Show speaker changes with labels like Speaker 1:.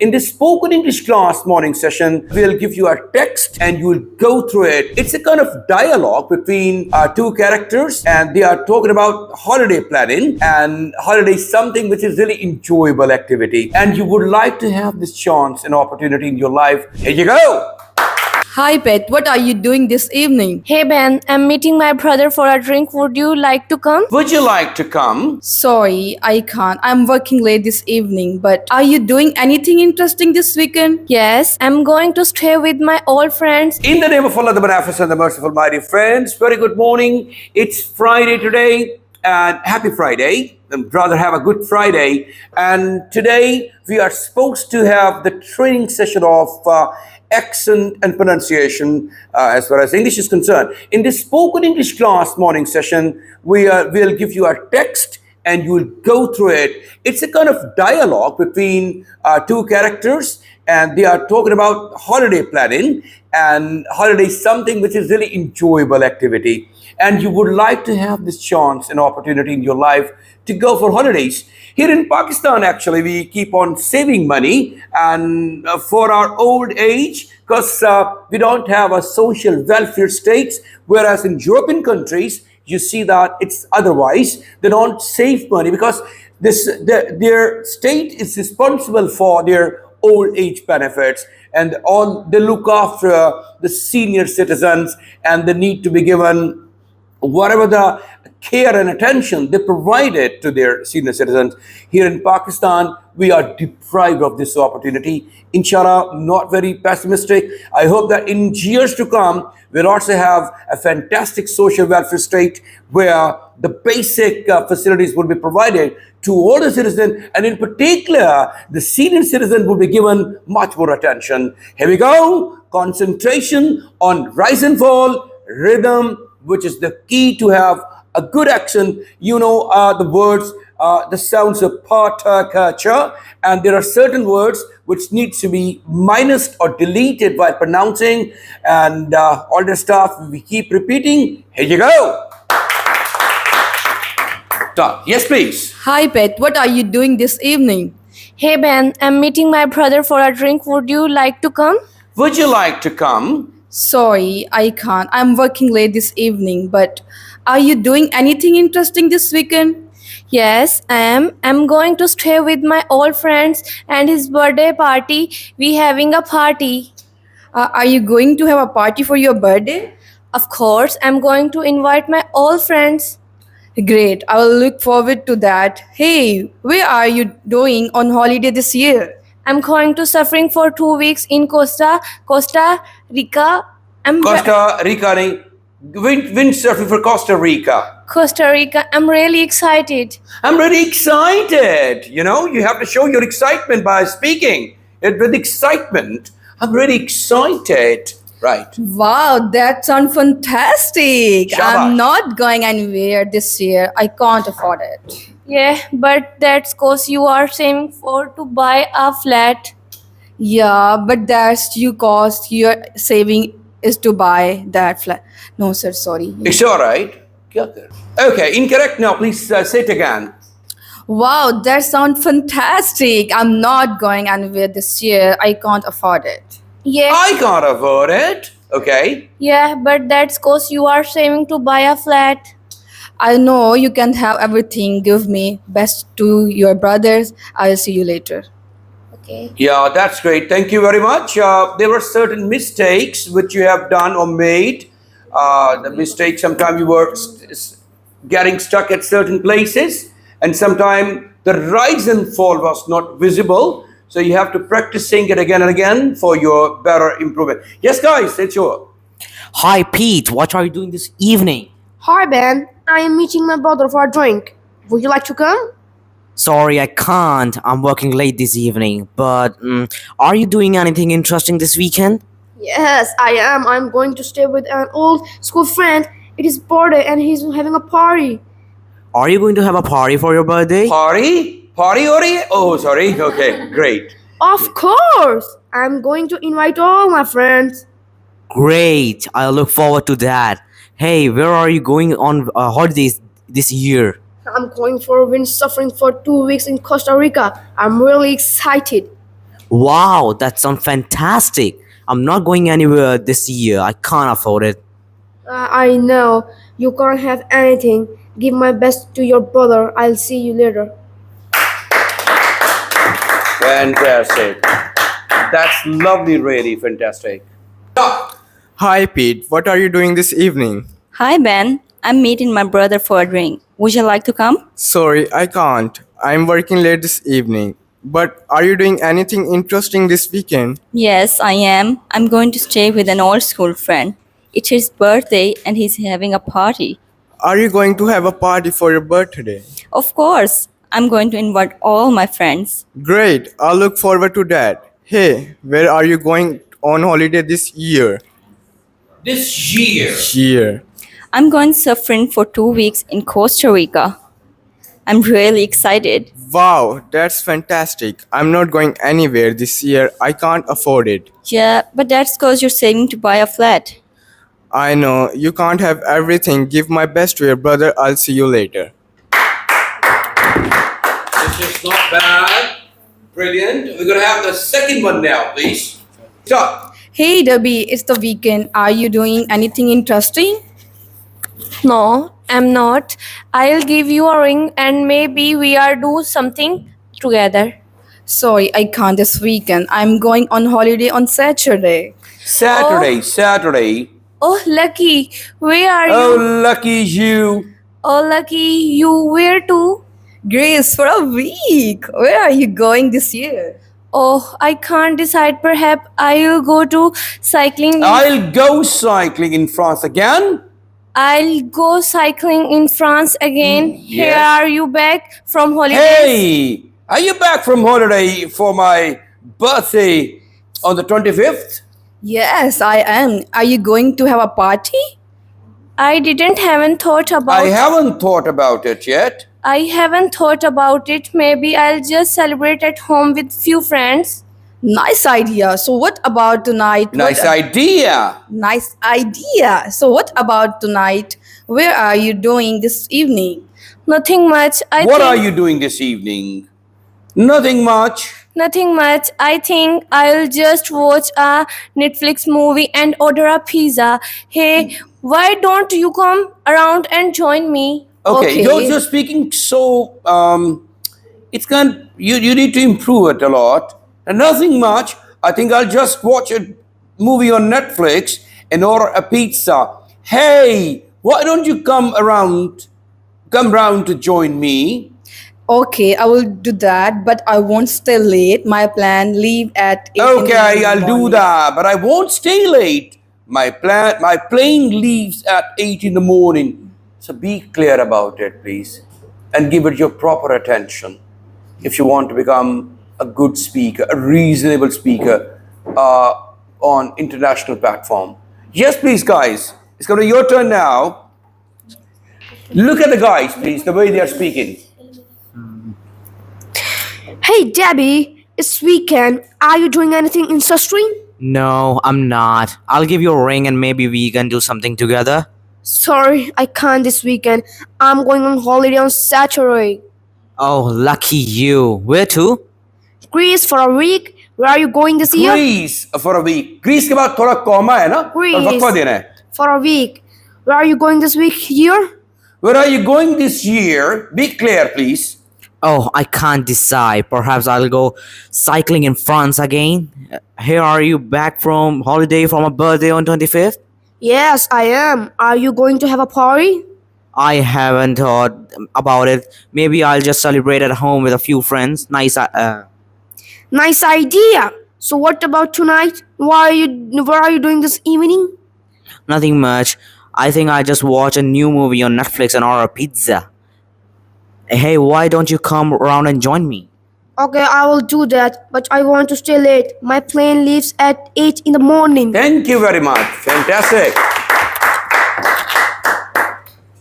Speaker 1: In this spoken English class morning session, we'll give you a text and you will go through it. It's a kind of dialogue between two characters, and they are talking about holiday planning, and holiday is something which is really enjoyable activity, and you would like to have this chance and opportunity in your life. Here you go.
Speaker 2: Hi, Pet. What are you doing this evening?
Speaker 3: Hey Ben, I'm meeting my brother for a drink. Would you like to come?
Speaker 1: Would you like to come?
Speaker 2: Sorry, I can't. I'm working late this evening. But are you doing anything interesting this weekend?
Speaker 3: Yes, I'm going to stay with my old friends.
Speaker 1: In the name of Allah, the Beneficent and the Merciful, my dear friends, very good morning. It's Friday today, and happy Friday. And rather have a good Friday. And today we are supposed to have the training session of accent and pronunciation as far as English is concerned. In this spoken English class morning session, we'll give you a text and you will go through it. It's a kind of dialogue between two characters, and they are talking about holiday planning, and holiday is something which is really enjoyable activity, and you would like to have this chance and opportunity in your life to go for holidays. Here in Pakistan, actually, we keep on saving money and for our old age, because we don't have a social welfare state, whereas in European countries, you see that it's otherwise. They don't save money because their state is responsible for their old age benefits, and they look after the senior citizens, and they need to be given whatever the care and attention they provided to their senior citizens. Here in Pakistan, we are deprived of this opportunity. Inshallah, not very pessimistic. I hope that in years to come, we'll also have a fantastic social welfare state where the basic facilities will be provided to all the citizens, and in particular, the senior citizen will be given much more attention. Here we go. Concentration on rise and fall, rhythm, which is the key to have a good accent. You know the words, the sounds of pa, ta, ka, cha, and there are certain words which needs to be minused or deleted while pronouncing, and all the stuff we keep repeating. Here you go. Yes, please.
Speaker 2: Hi, Pet. What are you doing this evening?
Speaker 3: Hey Ben, I'm meeting my brother for a drink. Would you like to come?
Speaker 1: Would you like to come?
Speaker 2: Sorry, I can't. I'm working late this evening. But are you doing anything interesting this weekend?
Speaker 3: Yes, I am. I'm going to stay with my old friends and his birthday party. We having a party.
Speaker 2: Are you going to have a party for your birthday?
Speaker 3: Of course, I'm going to invite my old friends.
Speaker 2: Great. I will look forward to that. Hey, where are you going on holiday this year?
Speaker 3: I'm going to suffering for 2 weeks in Costa Rica.
Speaker 1: Costa Rica, windsurfing for Costa Rica.
Speaker 3: Costa Rica. I'm really excited.
Speaker 1: I'm really excited. You know, you have to show your excitement by speaking it with excitement. I'm really excited. Right.
Speaker 2: Wow, that sounds fantastic.
Speaker 1: Shabash.
Speaker 2: I'm not going anywhere this year. I can't afford it.
Speaker 3: Yeah, but that's cause you are saving for to buy a flat.
Speaker 2: Yeah, but that's you cost your saving is to buy that flat. No, sir, sorry.
Speaker 1: It's all right. Okay, incorrect now. Please say it again.
Speaker 2: Wow, that sounds fantastic. I'm not going anywhere this year. I can't afford it.
Speaker 3: Yeah.
Speaker 1: I can't afford it. Okay.
Speaker 3: Yeah, but that's cause you are saving to buy a flat.
Speaker 2: I know you can have everything. Give me best to your brothers. I'll see you later.
Speaker 3: Okay.
Speaker 1: Yeah, that's great. Thank you very much. There were certain mistakes which you have done or made. The mistake, sometimes you were getting stuck at certain places, and sometimes the rise and fall was not visible. So you have to practice saying it again and again for your better improvement. Yes, guys, it's your.
Speaker 4: Hi, Pete. What are you doing this evening?
Speaker 5: Hi Ben, I am meeting my brother for a drink. Would you like to come?
Speaker 4: Sorry, I can't. I'm working late this evening. But are you doing anything interesting this weekend?
Speaker 5: Yes, I am. I'm going to stay with an old school friend. It is birthday and he's having a party.
Speaker 4: Are you going to have a party for your birthday?
Speaker 1: Party? Oh, sorry. Okay, great.
Speaker 5: Of course! I'm going to invite all my friends.
Speaker 4: Great. I'll look forward to that. Hey, where are you going on holidays this year?
Speaker 5: I'm going for windsurfing for 2 weeks in Costa Rica. I'm really excited.
Speaker 4: Wow, that sounds fantastic. I'm not going anywhere this year. I can't afford it.
Speaker 5: I know you can't have anything. Give my best to your brother. I'll see you later.
Speaker 1: Fantastic. That's lovely, really fantastic.
Speaker 6: Hi Pete, what are you doing this evening?
Speaker 2: Hi, Ben. I'm meeting my brother for a drink. Would you like to come?
Speaker 6: Sorry, I can't. I'm working late this evening. But are you doing anything interesting this weekend?
Speaker 2: Yes, I am. I'm going to stay with an old school friend. It's his birthday and he's having a party.
Speaker 6: Are you going to have a party for your birthday?
Speaker 2: Of course, I'm going to invite all my friends.
Speaker 6: Great, I'll look forward to that. Hey, where are you going on holiday this year?
Speaker 1: This year.
Speaker 6: Year.
Speaker 2: I'm going surfing for 2 weeks in Costa Rica. I'm really excited.
Speaker 6: Wow, that's fantastic. I'm not going anywhere this year. I can't afford it.
Speaker 2: Yeah, but that's because you're saving to buy a flat.
Speaker 6: I know, you can't have everything. Give my best to your brother. I'll see you later.
Speaker 1: This is not bad. Brilliant. We're going to have the second one now, please. Start.
Speaker 2: Hey, Debbie, it's the weekend. Are you doing anything interesting?
Speaker 3: No, I'm not. I'll give you a ring and maybe we are do something together.
Speaker 2: Sorry, I can't this weekend. I'm going on holiday on Saturday.
Speaker 1: Saturday.
Speaker 3: Oh, lucky. Where are
Speaker 1: Oh,
Speaker 3: you?
Speaker 1: lucky you.
Speaker 3: Oh, lucky you. Where to?
Speaker 2: Grace, for a week. Where are you going this year?
Speaker 3: Oh, I can't decide. Perhaps I'll go to cycling.
Speaker 1: I'll go cycling in France again.
Speaker 3: I'll go cycling in France again. Here
Speaker 1: yes.
Speaker 3: are you back from holidays?
Speaker 1: Hey, are you back from holiday for my birthday on the 25th?
Speaker 2: Yes, I am. Are you going to have a party?
Speaker 3: I haven't thought about
Speaker 1: I haven't thought about it yet.
Speaker 3: I haven't thought about it. Maybe I'll just celebrate at home with few friends.
Speaker 2: Nice idea. So what about tonight?
Speaker 1: Nice idea.
Speaker 2: Nice idea. So what about tonight? Where are you doing this evening?
Speaker 3: Nothing much.
Speaker 1: What are you doing this evening? Nothing much.
Speaker 3: Nothing much. I think I'll just watch a Netflix movie and order a pizza. Hey, why don't you come around and join me?
Speaker 1: Okay,
Speaker 2: Okay.
Speaker 1: you're speaking so it's kind you need to improve it a lot. And nothing much. I think I'll just watch a movie on Netflix and order a pizza. Hey, why don't you come round to join me?
Speaker 2: Okay, I will do that, but I won't stay late. My plan leave at 8 in the
Speaker 1: Okay, I'll do
Speaker 2: morning.
Speaker 1: that, but I won't stay late. My plane leaves at 8 in the morning. So be clear about it, please, and give it your proper attention if you want to become a good speaker, a reasonable speaker on international platform. Yes, please, guys. It's going to be your turn now. Look at the guys, please, the way they are speaking.
Speaker 5: Hey, Debbie, it's weekend. Are you doing anything interesting?
Speaker 4: No, I'm not. I'll give you a ring and maybe we can do something together.
Speaker 5: Sorry, I can't this weekend. I'm going on holiday on Saturday.
Speaker 4: Oh, lucky you. Where to?
Speaker 5: Greece for a week. Where are you going this year?
Speaker 1: Greece for a week. Greece के बाद थोड़ा comma है ना और
Speaker 5: Greece.
Speaker 1: वक्फा देना है.
Speaker 5: For a week. Where are you going this week? Here?
Speaker 1: Where are you going this year? Be clear, please.
Speaker 4: Oh, I can't decide. Perhaps I'll go cycling in France again. Here are you back from holiday from a birthday on 25th?
Speaker 5: Yes, I am. Are you going to have a party?
Speaker 4: I haven't thought about it. Maybe I'll just celebrate at home with a few friends. Nice.
Speaker 5: Nice idea. So what about tonight? What are you doing this evening?
Speaker 4: Nothing much. I think I just watch a new movie on Netflix and order a pizza. Hey, why don't you come around and join me?
Speaker 5: Okay, I will do that, but I want to stay late. My plane leaves at 8 in the morning.
Speaker 1: Thank you very much. Fantastic.